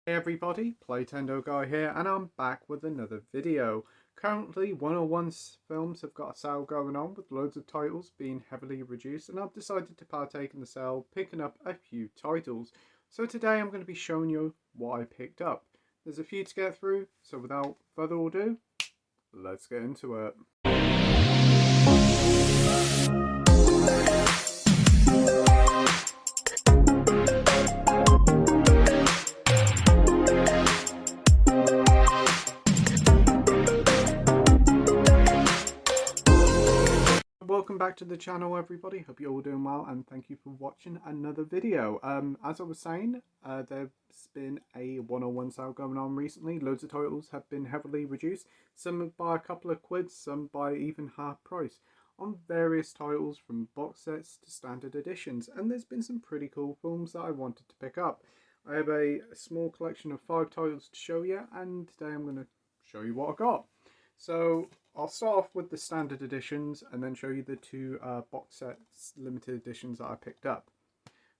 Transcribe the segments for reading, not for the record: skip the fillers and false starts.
Hey everybody, Playtendoguy here, and I'm back with another video. Currently, 101 films have got a sale going on with loads of titles being heavily reduced, and I've decided to partake in the sale, picking up a few titles. So today I'm going to be showing you what I picked up. There's a few to get through, so without further ado, let's get into it. Welcome back to the channel everybody, hope you're all doing well and thank you for watching another video. As I was saying, there's been a 101 sale going on recently. Loads of titles have been heavily reduced, some by a couple of quid, some by even half price, on various titles from box sets to standard editions, and there's been some pretty cool films that I wanted to pick up. I have a small collection of 5 titles to show you, and today I'm going to show you what I got. So I'll start off with the standard editions and then show you the 2 box sets limited editions that I picked up.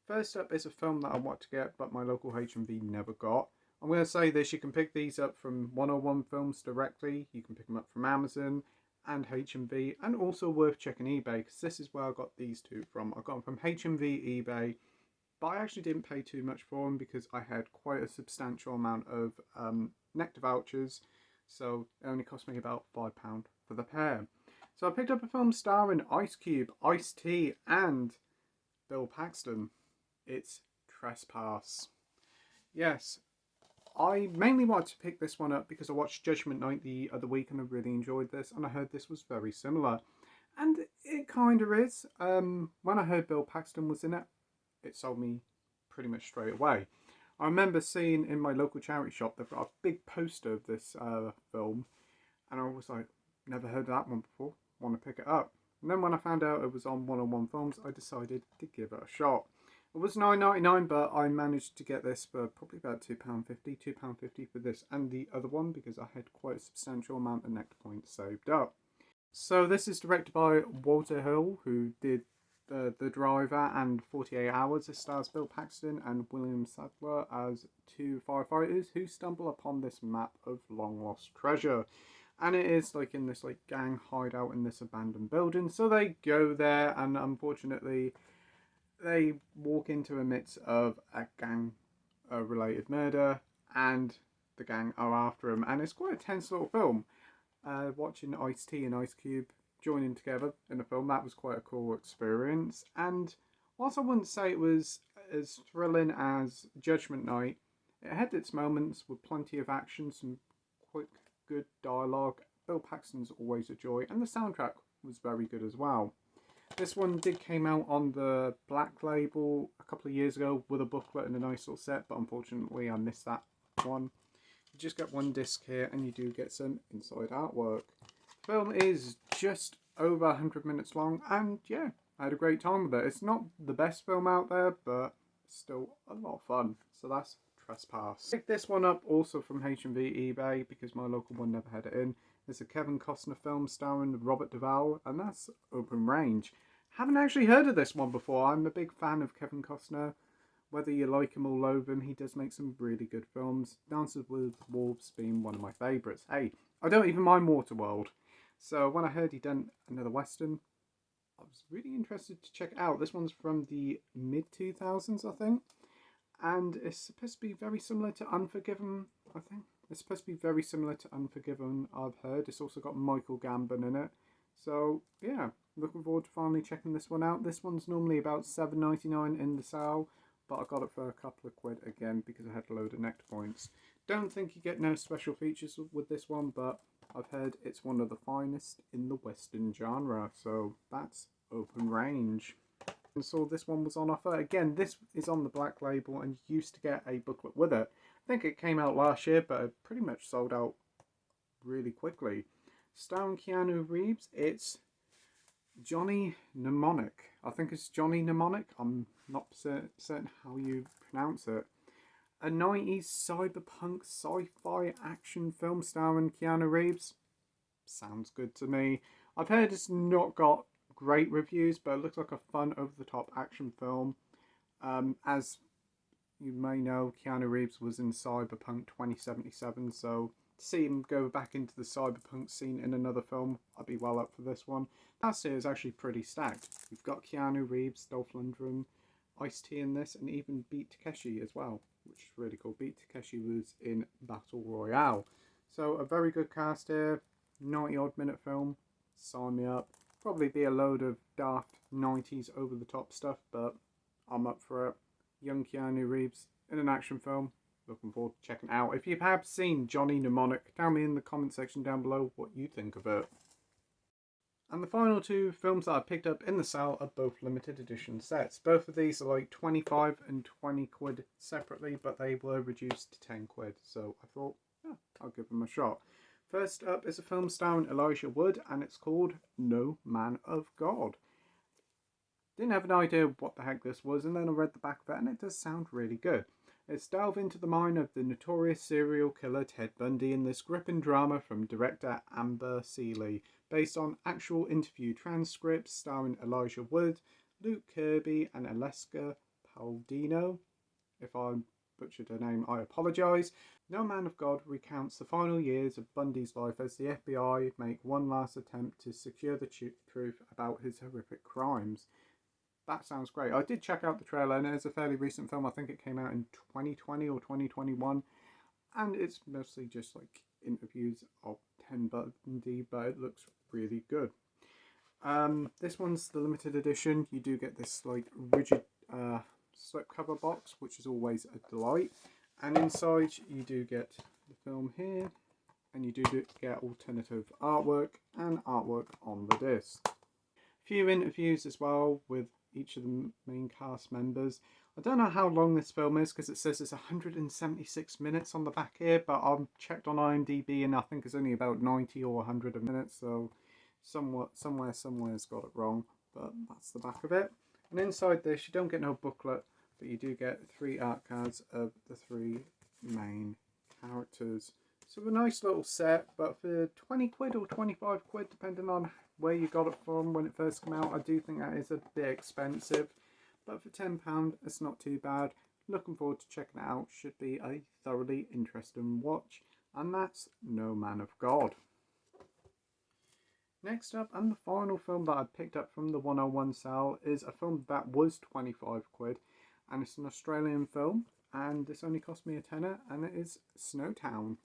First up is a film that I want to get but my local HMV never got. I'm going to say this, you can pick these up from 101 Films directly, you can pick them up from Amazon and HMV, and also worth checking eBay because this is where I got these 2 from. I got them from HMV, eBay, but I actually didn't pay too much for them because I had quite a substantial amount of Nectar vouchers. So it only cost me about £5 for the pair. So I picked up a film starring Ice Cube, Ice-T and Bill Paxton. It's Trespass. Yes, I mainly wanted to pick this one up because I watched Judgment Night the other week and I really enjoyed this, and I heard this was very similar. And it kind of is. When I heard Bill Paxton was in it, it sold me pretty much straight away. I remember seeing in my local charity shop, they've got a big poster of this film, and I was like, never heard of that one before, want to pick it up. And then when I found out it was on 101 Films, I decided to give it a shot. It was £9.99, but I managed to get this for probably about £2.50 for this and the other one, because I had quite a substantial amount of Nectar points saved up. So this is directed by Walter Hill, who did the Driver and 48 Hours. It stars Bill Paxton and William Sadler as 2 firefighters who stumble upon this map of long lost treasure, and it is like in this like gang hideout in this abandoned building. So they go there, and unfortunately they walk into a midst of a gang related murder, and the gang are after them, and it's quite a tense little film. Watching Ice-T and Ice Cube joining together in a film, that was quite a cool experience. And whilst I wouldn't say it was as thrilling as Judgment Night, it had its moments with plenty of action, some quite good dialogue. Bill Paxton's always a joy, and the soundtrack was very good as well. This one did came out on the Black Label a couple of years ago with a booklet and a nice little set, but unfortunately I missed that one. You just get 1 disc here and you do get some inside artwork. The film is just over 100 minutes long, and yeah, I had a great time with it. It's not the best film out there, but it's still a lot of fun. So that's Trespass. I picked this one up also from HMV eBay because my local one never had it in. It's a Kevin Costner film starring Robert Duvall, and that's Open Range. Haven't actually heard of this one before. I'm a big fan of Kevin Costner. Whether you like him or loathe him, he does make some really good films. Dances with Wolves being one of my favourites. Hey, I don't even mind Waterworld. So when I heard he'd done another Western, I was really interested to check it out. This one's from the mid-2000s, I think. And it's supposed to be very similar to Unforgiven, I think. It's supposed to be very similar to Unforgiven, I've heard. It's also got Michael Gambon in it. So, yeah, looking forward to finally checking this one out. This one's normally about $7.99 in the sale, but I got it for a couple of quid again because I had a load of Nectar points. Don't think you get no special features with this one, but I've heard it's one of the finest in the Western genre. So that's Open Range. And so this one was on offer. Again, this is on the Black Label and you used to get a booklet with it. I think it came out last year, but it pretty much sold out really quickly. Starring Keanu Reeves, it's Johnny Mnemonic. I think it's Johnny Mnemonic. I'm not certain how you pronounce it. A 90s cyberpunk sci-fi action film starring Keanu Reeves. Sounds good to me. I've heard it's not got great reviews, but it looks like a fun over-the-top action film. As you may know Keanu Reeves was in Cyberpunk 2077, so to see him go back into the cyberpunk scene in another film, I'd be well up for this one. Cast here is actually pretty stacked. You've got Keanu Reeves, Dolph Lundgren, Ice-T in this, and even Beat Takeshi as well, which is really cool. Beat Takeshi was in Battle Royale. So a very good cast here, 90 odd minute film, sign me up. Probably be a load of daft 90s over the top stuff, but I'm up for it. Young Keanu Reeves in an action film. Looking forward to checking it out. If you have seen Johnny Mnemonic, tell me in the comment section down below what you think of it. And the final two films that I picked up in the sale are both limited edition sets. Both of these are like 25 and 20 quid separately, but they were reduced to 10 quid. So I thought, yeah, I'll give them a shot. First up is a film starring Elijah Wood, and it's called No Man of God. Didn't have an idea what the heck this was, and then I read the back of it, and it does sound really good. Let's delve into the mind of the notorious serial killer Ted Bundy in this gripping drama from director Amber Seeley, based on actual interview transcripts starring Elijah Wood, Luke Kirby, and Alaska Palladino. If I butchered her name, I apologise. No Man of God recounts the final years of Bundy's life as the FBI make one last attempt to secure the truth about his horrific crimes. That sounds great. I did check out the trailer, and it's a fairly recent film. I think it came out in 2020 or 2021, and it's mostly just like interviews of Ted Bundy, but it looks really good. This one's the limited edition. You do get this like rigid slipcover box, which is always a delight, and inside you do get the film here, and you do get alternative artwork and artwork on the disc. Few interviews as well with each of the main cast members. I don't know how long this film is because it says it's 176 minutes on the back here, but I've checked on IMDb and I think it's only about 90 or 100 minutes, so somewhere's got it wrong, but that's the back of it. And inside this you don't get no booklet, but you do get 3 art cards of the 3 main characters. So a nice little set, but for 20 quid or 25 quid depending on where you got it from when it first came out, I do think that is a bit expensive, but for £10 it's not too bad. Looking forward to checking it out. Should be a thoroughly interesting watch, and that's No Man of God. Next up, and the final film that I picked up from the 101 sale, is a film that was 25 quid, and it's an Australian film, and this only cost me a tenner, and it is Snowtown.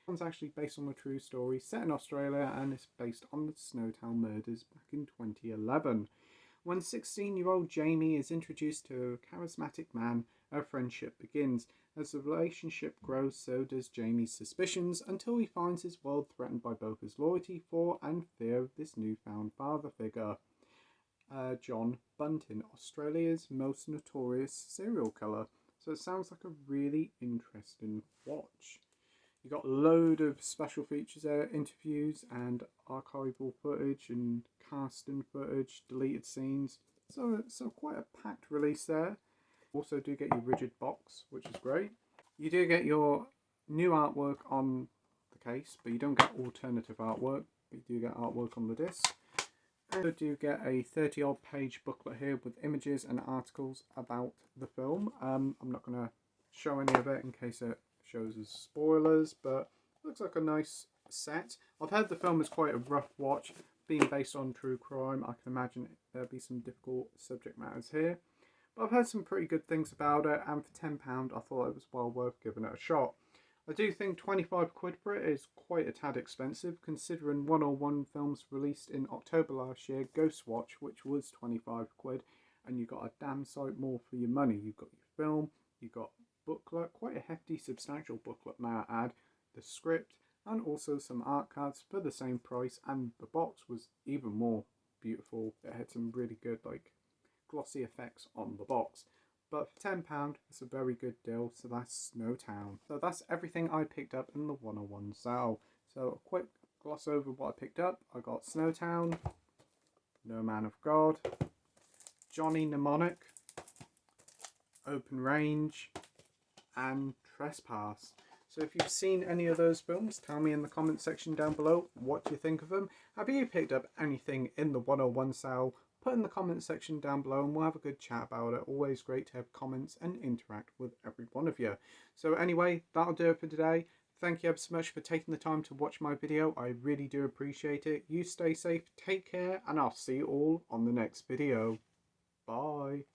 It's actually based on a true story set in Australia, and it's based on the Snowtown murders back in 2011. When 16-year-old Jamie is introduced to a charismatic man, a friendship begins. As the relationship grows, so does Jamie's suspicions, until he finds his world threatened by both his loyalty for and fear of this newfound father figure. John Bunton, Australia's most notorious serial killer. So it sounds like a really interesting watch. You got a load of special features there, interviews and archival footage and casting footage, deleted scenes. So quite a packed release there. Also do get your rigid box, which is great. You do get your new artwork on the case, but you don't get alternative artwork. But you do get artwork on the disc. And you do get a 30 odd page booklet here with images and articles about the film. I'm not going to show any of it in case it shows as spoilers, but it looks like a nice set. I've heard the film is quite a rough watch, being based on true crime. I can imagine there'll be some difficult subject matters here, but I've heard some pretty good things about it, and for £10 I thought it was well worth giving it a shot. I do think 25 quid for it is quite a tad expensive, considering 101 films released in October last year, Ghostwatch, which was 25 quid, and you got a damn sight more for your money. You've got your film, you've got booklet, quite a hefty substantial booklet may I add, the script, and also some art cards for the same price, and the box was even more beautiful. It had some really good like glossy effects on the box. But for £10 it's a very good deal, so that's Snowtown. So that's everything I picked up in the 101 sale. So a quick gloss over what I picked up. I got Snowtown, No Man of God, Johnny Mnemonic, Open Range, and Trespass. So if you've seen any of those films, tell me in the comment section down below what you think of them. Have you picked up anything in the 101 sale? put in the comments section down below and we'll have a good chat about it. Always great to have comments and interact with every one of you. So anyway, that'll do it for today. Thank you ever so much for taking the time to watch my video. I really do appreciate it. You stay safe, take care, and I'll see you all on the next video. Bye.